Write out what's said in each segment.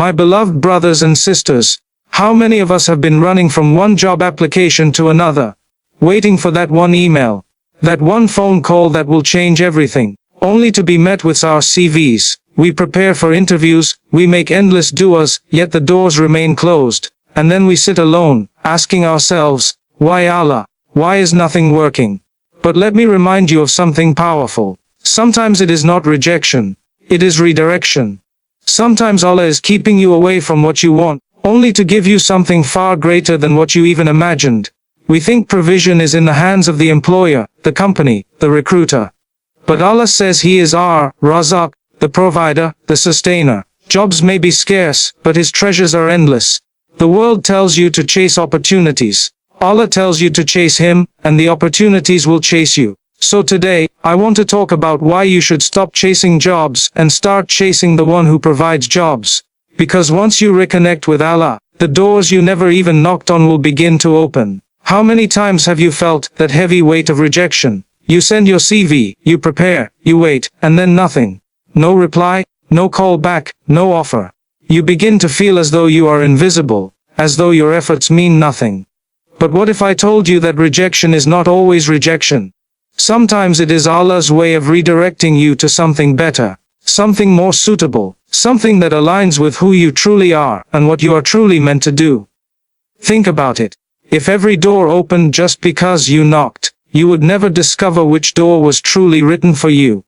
My beloved brothers and sisters, how many of us have been running from one job application to another, waiting for that one email, that one phone call that will change everything, only to be met with our CVs. We prepare for interviews, we make endless du'as, yet the doors remain closed, and then we sit alone, asking ourselves, why Allah? Why is nothing working? But let me remind you of something powerful. Sometimes it is not rejection, it is redirection. Sometimes Allah is keeping you away from what you want, only to give you something far greater than what you even imagined. We think provision is in the hands of the employer, the company, the recruiter. But Allah says He is our Razak, the provider, the sustainer. Jobs may be scarce, but His treasures are endless. The world tells you to chase opportunities. Allah tells you to chase Him, and the opportunities will chase you. So today, I want to talk about why you should stop chasing jobs and start chasing the one who provides jobs. Because once you reconnect with Allah, the doors you never even knocked on will begin to open. How many times have you felt that heavy weight of rejection? You send your CV, you prepare, you wait, and then nothing. No reply, no call back, no offer. You begin to feel as though you are invisible, as though your efforts mean nothing. But what if I told you that rejection is not always rejection? Sometimes it is Allah's way of redirecting you to something better, something more suitable, something that aligns with who you truly are and what you are truly meant to do. Think about it. If every door opened just because you knocked, you would never discover which door was truly written for you.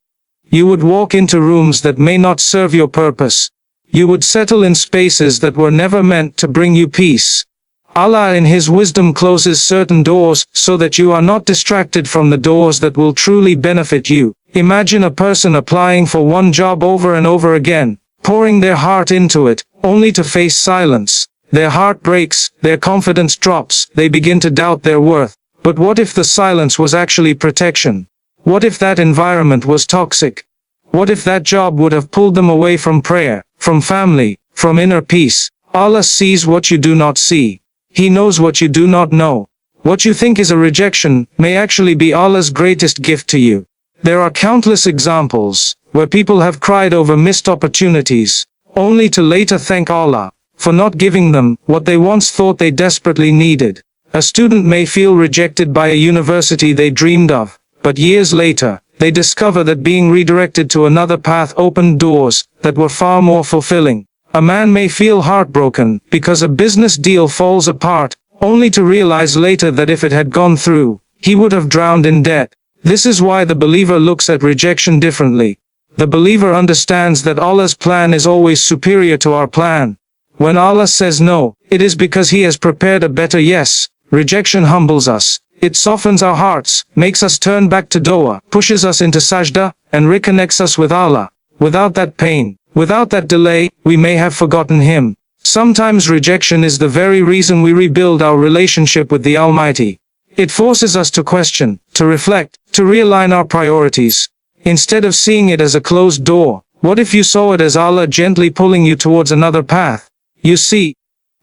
You would walk into rooms that may not serve your purpose. You would settle in spaces that were never meant to bring you peace. Allah in His wisdom closes certain doors so that you are not distracted from the doors that will truly benefit you. Imagine a person applying for one job over and over again, pouring their heart into it, only to face silence. Their heart breaks, their confidence drops, they begin to doubt their worth. But what if the silence was actually protection? What if that environment was toxic? What if that job would have pulled them away from prayer, from family, from inner peace? Allah sees what you do not see. He knows what you do not know. What you think is a rejection may actually be Allah's greatest gift to you. There are countless examples where people have cried over missed opportunities, only to later thank Allah for not giving them what they once thought they desperately needed. A student may feel rejected by a university they dreamed of, but years later, they discover that being redirected to another path opened doors that were far more fulfilling. A man may feel heartbroken because a business deal falls apart, only to realize later that if it had gone through, he would have drowned in debt. This is why the believer looks at rejection differently. The believer understands that Allah's plan is always superior to our plan. When Allah says no, it is because He has prepared a better yes. Rejection humbles us. It softens our hearts, makes us turn back to dua, pushes us into sajda, and reconnects us with Allah. Without that pain, without that delay, we may have forgotten Him. Sometimes rejection is the very reason we rebuild our relationship with the Almighty. It forces us to question, to reflect, to realign our priorities. Instead of seeing it as a closed door, what if you saw it as Allah gently pulling you towards another path? You see,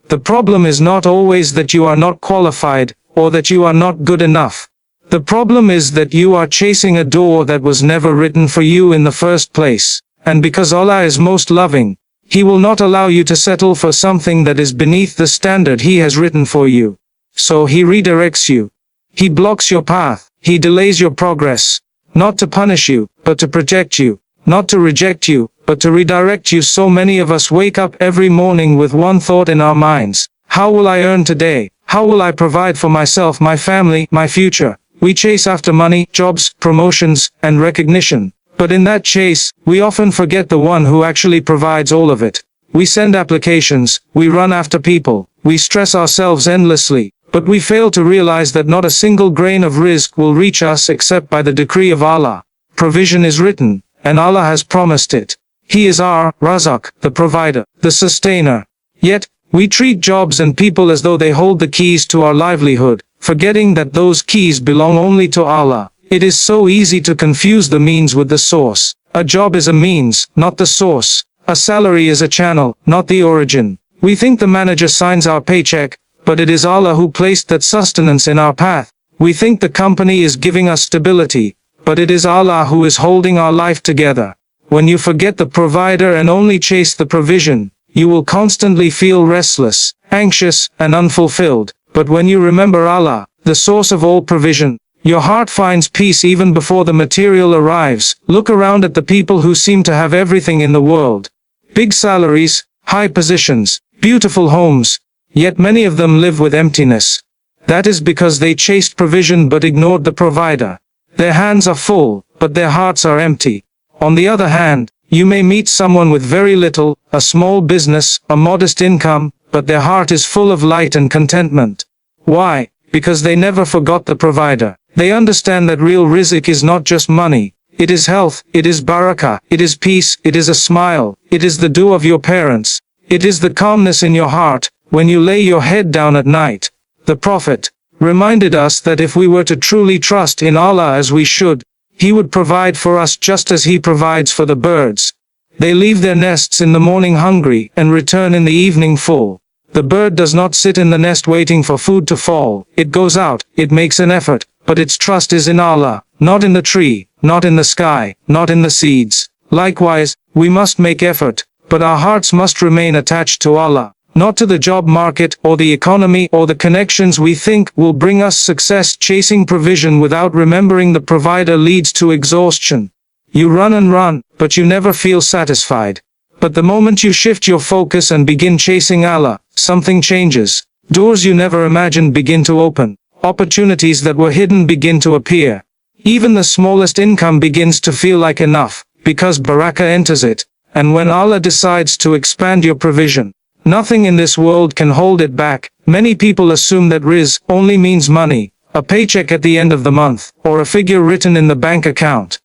the problem is not always that you are not qualified, or that you are not good enough. The problem is that you are chasing a door that was never written for you in the first place. And because Allah is most loving, He will not allow you to settle for something that is beneath the standard He has written for you. So He redirects you. He blocks your path. He delays your progress. Not to punish you, but to protect you. Not to reject you, but to redirect you. So many of us wake up every morning with one thought in our minds. How will I earn today? How will I provide for myself, my family, my future? We chase after money, jobs, promotions, and recognition. But in that chase, we often forget the one who actually provides all of it. We send applications, we run after people, we stress ourselves endlessly, but we fail to realize that not a single grain of rizq will reach us except by the decree of Allah. Provision is written, and Allah has promised it. He is our Razak, the provider, the sustainer. Yet, we treat jobs and people as though they hold the keys to our livelihood, forgetting that those keys belong only to Allah. It is so easy to confuse the means with the source. A job is a means, not the source. A salary is a channel, not the origin. We think the manager signs our paycheck, but it is Allah who placed that sustenance in our path. We think the company is giving us stability, but it is Allah who is holding our life together. When you forget the provider and only chase the provision, You will constantly feel restless, anxious, and unfulfilled. But when you remember Allah, the source of all provision, your heart finds peace even before the material arrives. Look around at the people who seem to have everything in the world. Big salaries, high positions, beautiful homes, yet many of them live with emptiness. That is because they chased provision but ignored the provider. Their hands are full, but their hearts are empty. On the other hand, you may meet someone with very little, a small business, a modest income, but their heart is full of light and contentment. Why? Because they never forgot the provider. They understand that real rizq is not just money. It is health, it is barakah, it is peace, it is a smile, it is the dua of your parents. It is the calmness in your heart, when you lay your head down at night. The Prophet reminded us that if we were to truly trust in Allah as we should, He would provide for us just as He provides for the birds. They leave their nests in the morning hungry and return in the evening full. The bird does not sit in the nest waiting for food to fall. It goes out, it makes an effort, but its trust is in Allah, not in the tree, not in the sky, not in the seeds. Likewise, we must make effort, but our hearts must remain attached to Allah, not to the job market or the economy or the connections we think will bring us success. Chasing provision without remembering the provider leads to exhaustion. You run and run, but you never feel satisfied. But the moment you shift your focus and begin chasing Allah, something changes. Doors you never imagined begin to open. Opportunities that were hidden begin to appear. Even the smallest income begins to feel like enough, because barakah enters it. And when Allah decides to expand your provision, nothing in this world can hold it back. Many people assume that rizq only means money, a paycheck at the end of the month, or a figure written in the bank account.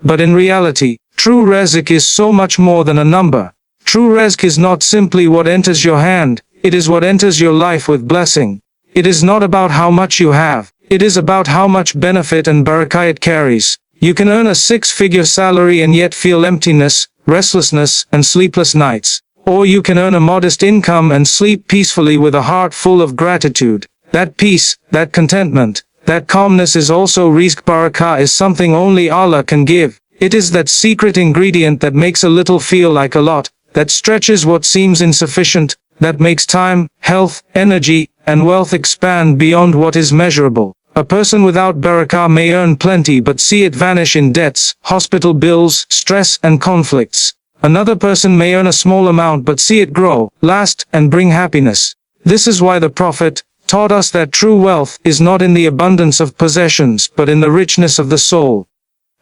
But in reality, true rizq is so much more than a number. True rizq is not simply what enters your hand, it is what enters your life with blessing. It is not about how much you have, it is about how much benefit and barakah it carries. You can earn a six-figure salary and yet feel emptiness, restlessness, and sleepless nights. Or you can earn a modest income and sleep peacefully with a heart full of gratitude. That peace, that contentment, that calmness is also rizq. Barakah is something only Allah can give. It is that secret ingredient that makes a little feel like a lot, that stretches what seems insufficient, that makes time, health, energy, and wealth expand beyond what is measurable. A person without barakah may earn plenty but see it vanish in debts, hospital bills, stress, and conflicts. Another person may earn a small amount but see it grow, last, and bring happiness. This is why the Prophet taught us that true wealth is not in the abundance of possessions but in the richness of the soul.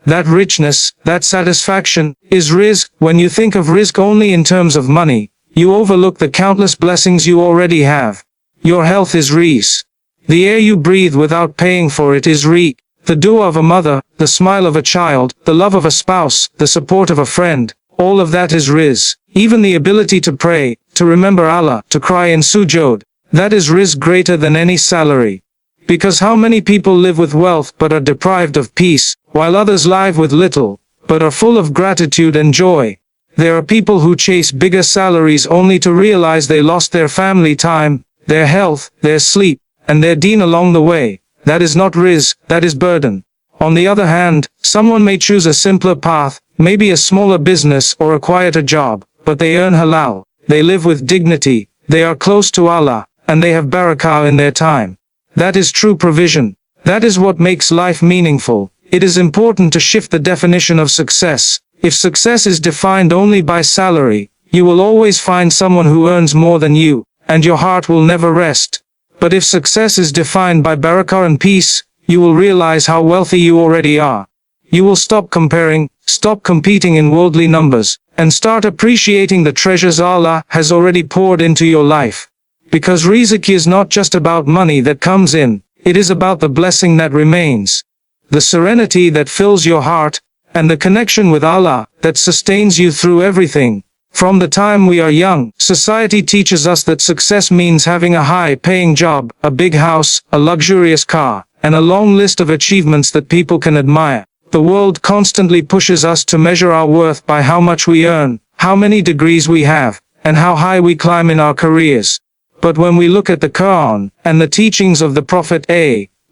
That richness, that satisfaction, is rizq. When you think of rizq only in terms of money, you overlook the countless blessings you already have. Your health is rizq. The air you breathe without paying for it is rizq. The dua of a mother, the smile of a child, the love of a spouse, the support of a friend, all of that is rizq. Even the ability to pray, to remember Allah, to cry in sujood, that is rizq greater than any salary. Because how many people live with wealth but are deprived of peace, while others live with little, but are full of gratitude and joy? There are people who chase bigger salaries only to realize they lost their family time, their health, their sleep, and their deen along the way. That is not rizq, that is burden. On the other hand, someone may choose a simpler path, maybe a smaller business or a quieter job, but they earn halal, they live with dignity, they are close to Allah, and they have barakah in their time. That is true provision. That is what makes life meaningful. It is important to shift the definition of success. If success is defined only by salary, you will always find someone who earns more than you, and your heart will never rest. But if success is defined by barakah and peace, you will realize how wealthy you already are. You will stop comparing, stop competing in worldly numbers, and start appreciating the treasures Allah has already poured into your life. Because rizq is not just about money that comes in, it is about the blessing that remains, the serenity that fills your heart, and the connection with Allah that sustains you through everything. From the time we are young, society teaches us that success means having a high-paying job, a big house, a luxurious car, and a long list of achievements that people can admire. The world constantly pushes us to measure our worth by how much we earn, how many degrees we have, and how high we climb in our careers. But when we look at the Quran and the teachings of the Prophet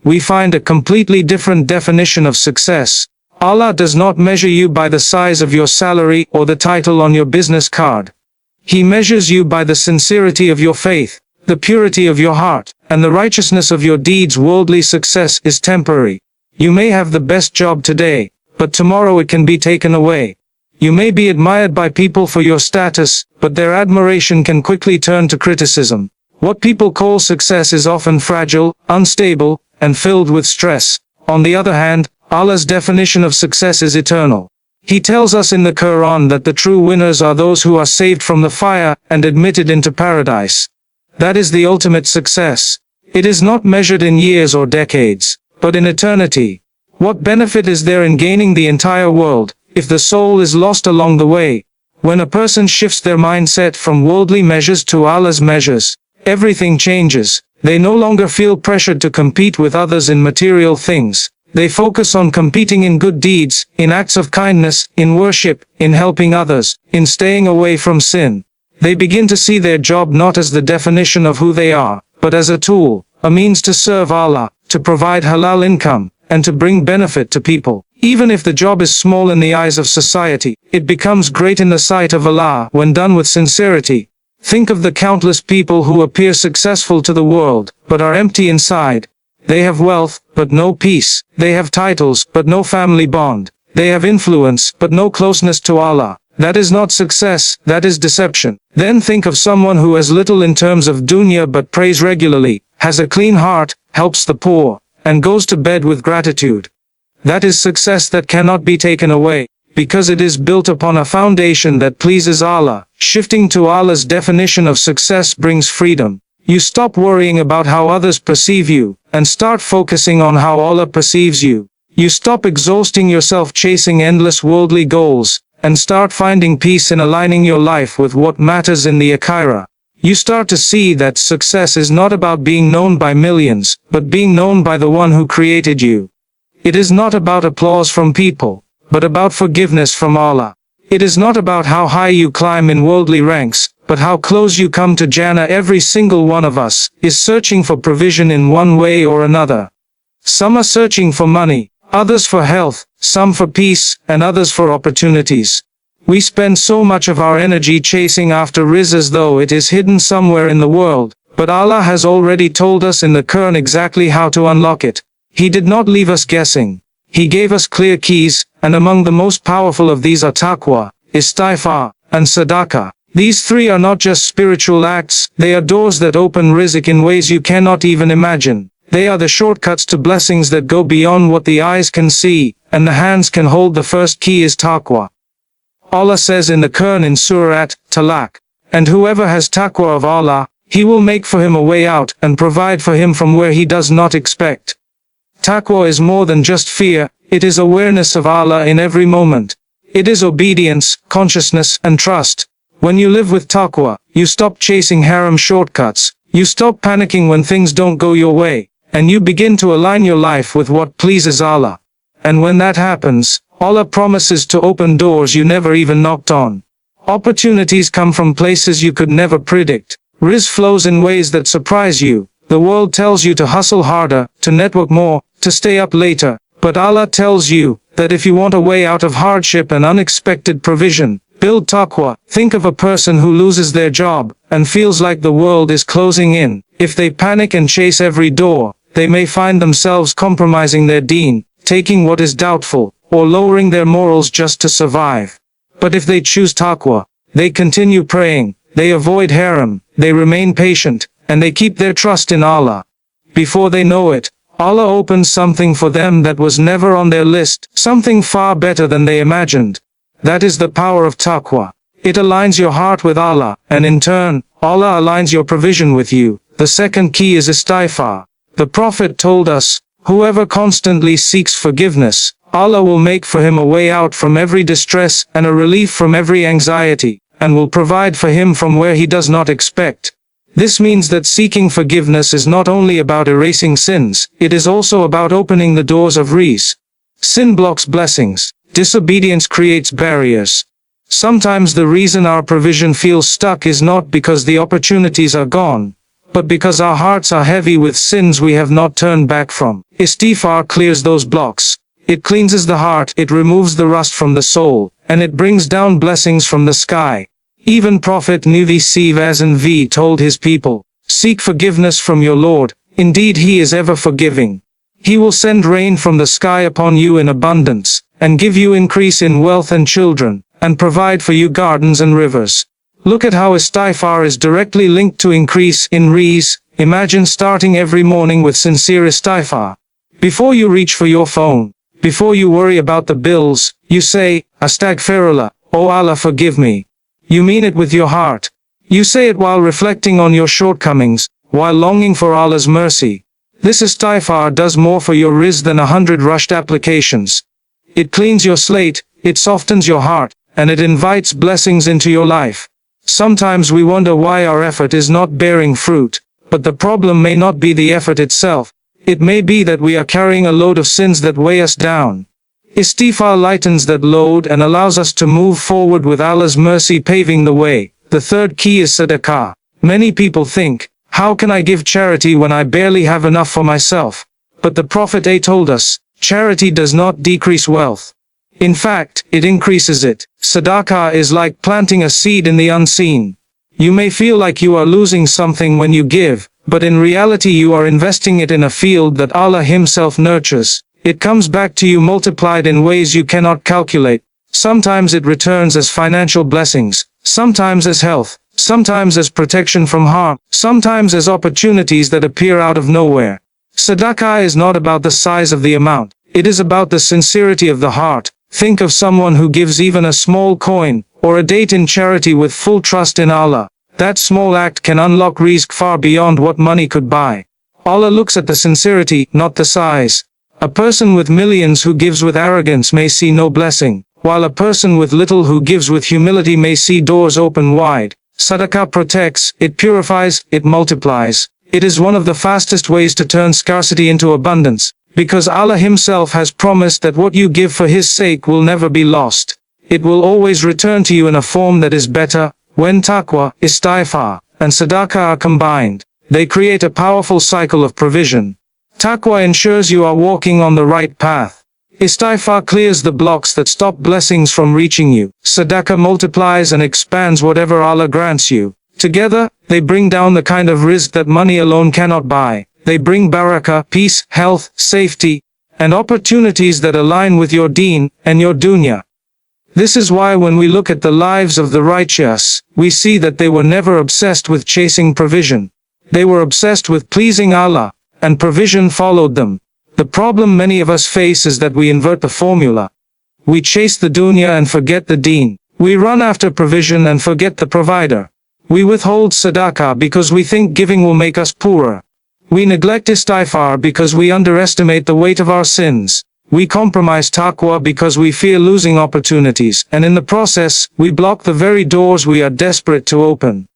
we find a completely different definition of success. Allah does not measure you by the size of your salary or the title on your business card. He measures you by the sincerity of your faith, the purity of your heart, and the righteousness of your deeds. Worldly success is temporary. You may have the best job today, but tomorrow it can be taken away. You may be admired by people for your status, but their admiration can quickly turn to criticism. What people call success is often fragile, unstable, and filled with stress. On the other hand, Allah's definition of success is eternal. He tells us in the Quran that the true winners are those who are saved from the fire and admitted into paradise. That is the ultimate success. It is not measured in years or decades, but in eternity. What benefit is there in gaining the entire world, if the soul is lost along the way? When a person shifts their mindset from worldly measures to Allah's measures, everything changes. They no longer feel pressured to compete with others in material things. They focus on competing in good deeds, in acts of kindness, in worship, in helping others, in staying away from sin. They begin to see their job not as the definition of who they are, but as a tool, a means to serve Allah, to provide halal income, and to bring benefit to people. Even if the job is small in the eyes of society, it becomes great in the sight of Allah when done with sincerity. Think of the countless people who appear successful to the world, but are empty inside. They have wealth, but no peace. They have titles, but no family bond. They have influence, but no closeness to Allah. That is not success, that is deception. Then think of someone who has little in terms of dunya but prays regularly, has a clean heart, helps the poor, and goes to bed with gratitude. That is success that cannot be taken away, because it is built upon a foundation that pleases Allah. Shifting to Allah's definition of success brings freedom. You stop worrying about how others perceive you, and start focusing on how Allah perceives you. You stop exhausting yourself chasing endless worldly goals, and start finding peace in aligning your life with what matters in the Akhirah. You start to see that success is not about being known by millions, but being known by the one who created you. It is not about applause from people, but about forgiveness from Allah. It is not about how high you climb in worldly ranks, but how close you come to Jannah. Every single one of us is searching for provision in one way or another. Some are searching for money, others for health, some for peace, and others for opportunities. We spend so much of our energy chasing after rizq as though it is hidden somewhere in the world, but Allah has already told us in the Quran exactly how to unlock it. He did not leave us guessing. He gave us clear keys, and among the most powerful of these are taqwa, istighfar, and sadaqah. These three are not just spiritual acts, they are doors that open rizq in ways you cannot even imagine. They are the shortcuts to blessings that go beyond what the eyes can see, and the hands can hold. The first key is taqwa. Allah says in the Quran in Surah Talaq, "And whoever has taqwa of Allah, He will make for him a way out, and provide for him from where he does not expect." Taqwa is more than just fear, it is awareness of Allah in every moment. It is obedience, consciousness, and trust. When you live with taqwa, you stop chasing haram shortcuts, you stop panicking when things don't go your way, and you begin to align your life with what pleases Allah. And when that happens, Allah promises to open doors you never even knocked on. Opportunities come from places you could never predict. Rizq flows in ways that surprise you. The world tells you to hustle harder, to network more, to stay up later, but Allah tells you that if you want a way out of hardship and unexpected provision, build taqwa. Think of a person who loses their job, and feels like the world is closing in. If they panic and chase every door, they may find themselves compromising their deen, taking what is doubtful, or lowering their morals just to survive. But if they choose taqwa, they continue praying, they avoid haram, they remain patient, and they keep their trust in Allah. Before they know it, Allah opens something for them that was never on their list, something far better than they imagined. That is the power of taqwa. It aligns your heart with Allah, and in turn, Allah aligns your provision with you. The second key is istighfar. The Prophet told us, whoever constantly seeks forgiveness, Allah will make for him a way out from every distress and a relief from every anxiety, and will provide for him from where he does not expect. This means that seeking forgiveness is not only about erasing sins, it is also about opening the doors of rizq. Sin blocks blessings. Disobedience creates barriers. Sometimes the reason our provision feels stuck is not because the opportunities are gone, but because our hearts are heavy with sins we have not turned back from. Istighfar clears those blocks. It cleanses the heart, it removes the rust from the soul, and it brings down blessings from the sky. Even Prophet Nuh (V) told his people, "Seek forgiveness from your Lord, indeed he is ever forgiving. He will send rain from the sky upon you in abundance, and give you increase in wealth and children, and provide for you gardens and rivers." Look at how istighfar is directly linked to increase in rizq. Imagine starting every morning with sincere istighfar. Before you reach for your phone, before you worry about the bills, you say, "Astaghfirullah, O Allah forgive me." You mean it with your heart. You say it while reflecting on your shortcomings, while longing for Allah's mercy. This istighfar does more for your rizq than 100 rushed applications. It cleans your slate, it softens your heart, and it invites blessings into your life. Sometimes we wonder why our effort is not bearing fruit, but the problem may not be the effort itself. It may be that we are carrying a load of sins that weigh us down. Istighfar lightens that load and allows us to move forward with Allah's mercy paving the way. The third key is sadaqah. Many people think, how can I give charity when I barely have enough for myself? But the Prophet told us, charity does not decrease wealth. In fact, it increases it. Sadaqah is like planting a seed in the unseen. You may feel like you are losing something when you give, but in reality you are investing it in a field that Allah Himself nurtures. It comes back to you multiplied in ways you cannot calculate. Sometimes it returns as financial blessings, sometimes as health, sometimes as protection from harm, sometimes as opportunities that appear out of nowhere. Sadaqah is not about the size of the amount, it is about the sincerity of the heart. Think of someone who gives even a small coin, or a date in charity with full trust in Allah. That small act can unlock rizq far beyond what money could buy. Allah looks at the sincerity, not the size. A person with millions who gives with arrogance may see no blessing, while a person with little who gives with humility may see doors open wide. Sadaqah protects, it purifies, it multiplies. It is one of the fastest ways to turn scarcity into abundance, because Allah Himself has promised that what you give for His sake will never be lost. It will always return to you in a form that is better. When taqwa, istighfar, and sadaqah are combined, they create a powerful cycle of provision. Taqwa ensures you are walking on the right path. Istighfar clears the blocks that stop blessings from reaching you. Sadaqah multiplies and expands whatever Allah grants you. Together, they bring down the kind of rizq that money alone cannot buy. They bring barakah, peace, health, safety, and opportunities that align with your deen and your dunya. This is why when we look at the lives of the righteous, we see that they were never obsessed with chasing provision. They were obsessed with pleasing Allah, and provision followed them. The problem many of us face is that we invert the formula. We chase the dunya and forget the deen. We run after provision and forget the provider. We withhold sadaqah because we think giving will make us poorer. We neglect istighfar because we underestimate the weight of our sins. We compromise taqwa because we fear losing opportunities, and in the process, we block the very doors we are desperate to open.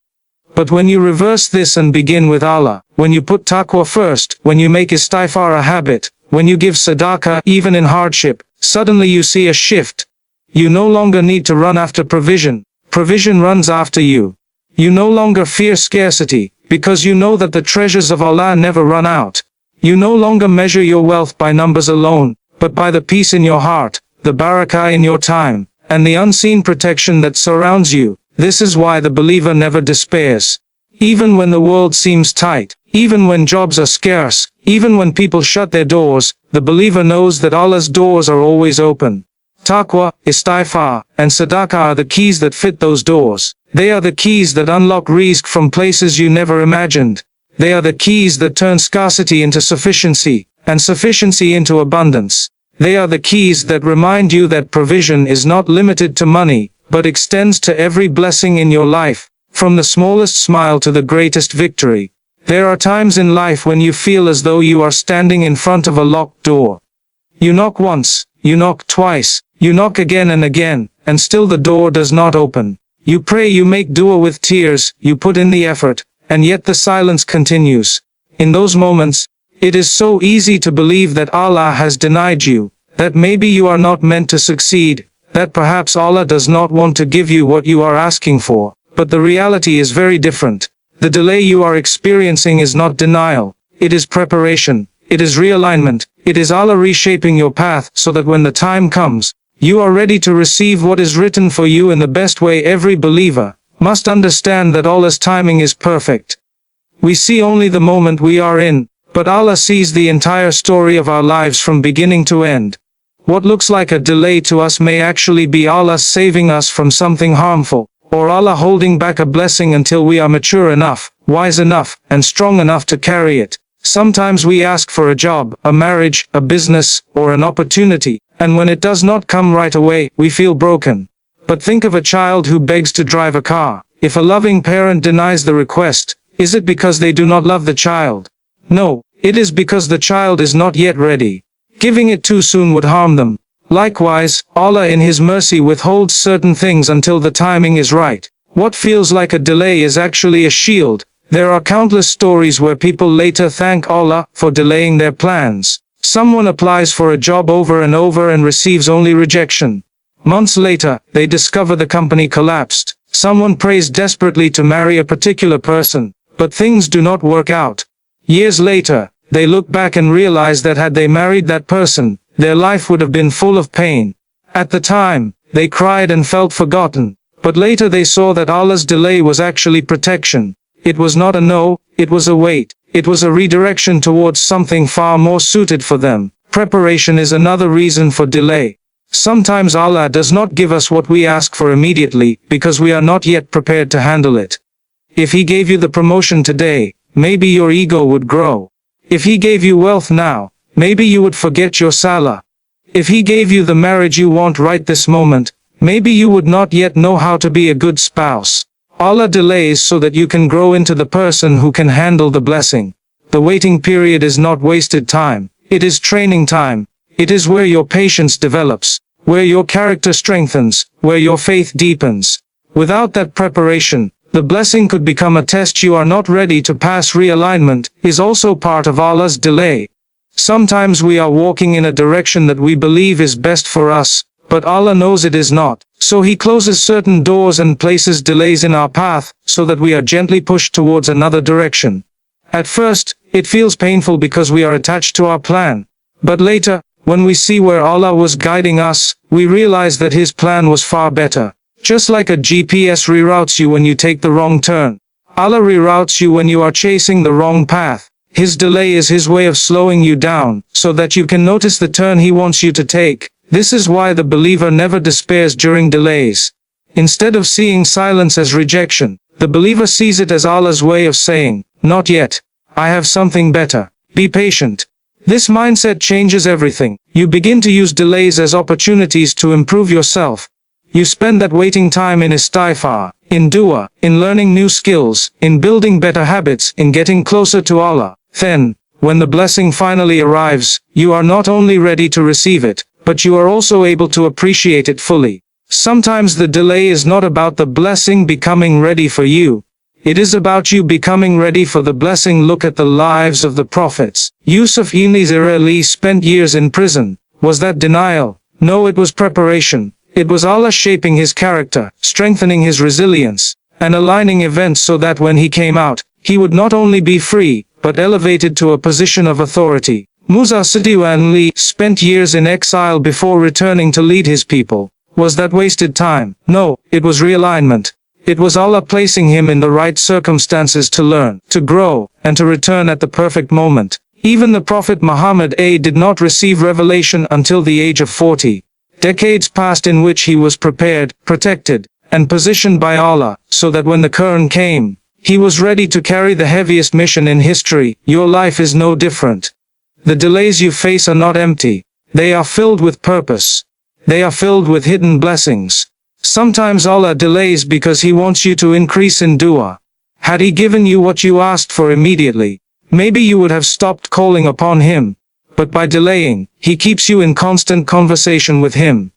But when you reverse this and begin with Allah, when you put taqwa first, when you make istighfar a habit, when you give sadaqah even in hardship, suddenly you see a shift. You no longer need to run after provision. Provision runs after you. You no longer fear scarcity, because you know that the treasures of Allah never run out. You no longer measure your wealth by numbers alone, but by the peace in your heart, the barakah in your time, and the unseen protection that surrounds you. This is why the believer never despairs. Even when the world seems tight, even when jobs are scarce, even when people shut their doors, the believer knows that Allah's doors are always open. Taqwa, istighfar, and sadaqah are the keys that fit those doors. They are the keys that unlock rizq from places you never imagined. They are the keys that turn scarcity into sufficiency, and sufficiency into abundance. They are the keys that remind you that provision is not limited to money, but extends to every blessing in your life, from the smallest smile to the greatest victory. There are times in life when you feel as though you are standing in front of a locked door. You knock once, you knock twice, you knock again and again, and still the door does not open. You pray, you make dua with tears, you put in the effort, and yet the silence continues. In those moments, it is so easy to believe that Allah has denied you, that maybe you are not meant to succeed, that perhaps Allah does not want to give you what you are asking for. But the reality is very different. The delay you are experiencing is not denial. It is preparation. It is realignment. It is Allah reshaping your path so that when the time comes, you are ready to receive what is written for you in the best way. Every believer, must understand that Allah's timing is perfect. We see only the moment we are in, but Allah sees the entire story of our lives from beginning to end. What looks like a delay to us may actually be Allah saving us from something harmful, or Allah holding back a blessing until we are mature enough, wise enough, and strong enough to carry it. Sometimes we ask for a job, a marriage, a business, or an opportunity, and when it does not come right away, we feel broken. But think of a child who begs to drive a car. If a loving parent denies the request, is it because they do not love the child? No, it is because the child is not yet ready. Giving it too soon would harm them. Likewise, Allah in His mercy withholds certain things until the timing is right. What feels like a delay is actually a shield. There are countless stories where people later thank Allah for delaying their plans. Someone applies for a job over and over and receives only rejection. Months later, they discover the company collapsed. Someone prays desperately to marry a particular person, but things do not work out. Years later, they look back and realize that had they married that person, their life would have been full of pain. At the time, they cried and felt forgotten, but later they saw that Allah's delay was actually protection. It was not a no, it was a wait. It was a redirection towards something far more suited for them. Preparation is another reason for delay. Sometimes Allah does not give us what we ask for immediately, because we are not yet prepared to handle it. If He gave you the promotion today, maybe your ego would grow. If He gave you wealth now, maybe you would forget your salah. If He gave you the marriage you want right this moment, maybe you would not yet know how to be a good spouse. Allah delays so that you can grow into the person who can handle the blessing. The waiting period is not wasted time. It is training time. It is where your patience develops, where your character strengthens, where your faith deepens. Without that preparation, the blessing could become a test you are not ready to pass. Realignment is also part of Allah's delay. Sometimes we are walking in a direction that we believe is best for us, but Allah knows it is not. So He closes certain doors and places delays in our path, so that we are gently pushed towards another direction. At first, it feels painful because we are attached to our plan. But later, when we see where Allah was guiding us, we realize that His plan was far better. Just like a GPS reroutes you when you take the wrong turn, Allah reroutes you when you are chasing the wrong path. His delay is His way of slowing you down, so that you can notice the turn He wants you to take. This is why the believer never despairs during delays. Instead of seeing silence as rejection, the believer sees it as Allah's way of saying, "Not yet. I have something better. Be patient." This mindset changes everything. You begin to use delays as opportunities to improve yourself. You spend that waiting time in istighfar, in dua, in learning new skills, in building better habits, in getting closer to Allah. Then, when the blessing finally arrives, you are not only ready to receive it, but you are also able to appreciate it fully. Sometimes the delay is not about the blessing becoming ready for you. It is about you becoming ready for the blessing. Look at the lives of the prophets. Yusuf ibn Israeli spent years in prison. Was that denial? No, it was preparation. It was Allah shaping his character, strengthening his resilience, and aligning events so that when he came out, he would not only be free, but elevated to a position of authority. Musa Siddiq spent years in exile before returning to lead his people. Was that wasted time? No, it was realignment. It was Allah placing him in the right circumstances to learn, to grow, and to return at the perfect moment. Even the Prophet Muhammad did not receive revelation until the age of 40. Decades passed in which he was prepared, protected, and positioned by Allah, so that when the Quran came, he was ready to carry the heaviest mission in history. Your life is no different. The delays you face are not empty. They are filled with purpose. They are filled with hidden blessings. Sometimes Allah delays because He wants you to increase in dua. Had He given you what you asked for immediately, maybe you would have stopped calling upon Him. But by delaying, He keeps you in constant conversation with Him.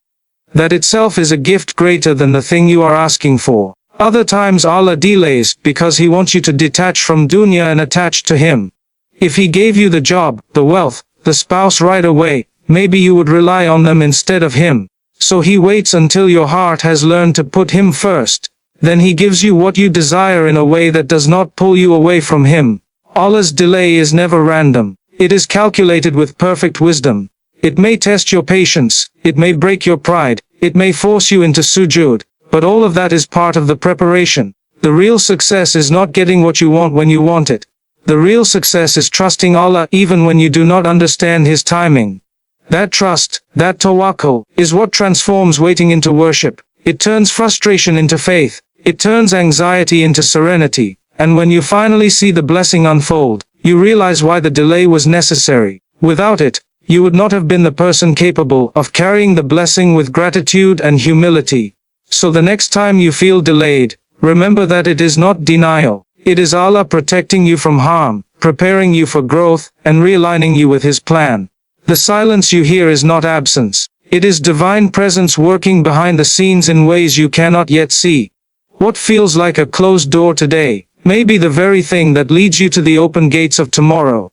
That itself is a gift greater than the thing you are asking for. Other times Allah delays because He wants you to detach from dunya and attach to Him. If He gave you the job, the wealth, the spouse right away, maybe you would rely on them instead of Him. So He waits until your heart has learned to put Him first. Then He gives you what you desire in a way that does not pull you away from Him. Allah's delay is never random. It is calculated with perfect wisdom. It may test your patience, it may break your pride, it may force you into sujood, But all of that is part of the preparation. The real success is not getting what you want when you want it. The real success is trusting Allah even when you do not understand His timing. That trust, that tawakkul, is what transforms waiting into worship. It turns frustration into faith. It turns anxiety into serenity. And when you finally see the blessing unfold, you realize why the delay was necessary. Without it, you would not have been the person capable of carrying the blessing with gratitude and humility. So the next time you feel delayed, remember that it is not denial. It is Allah protecting you from harm, preparing you for growth, and realigning you with His plan. The silence you hear is not absence. It is divine presence working behind the scenes in ways you cannot yet see. What feels like a closed door today may be the very thing that leads you to the open gates of tomorrow.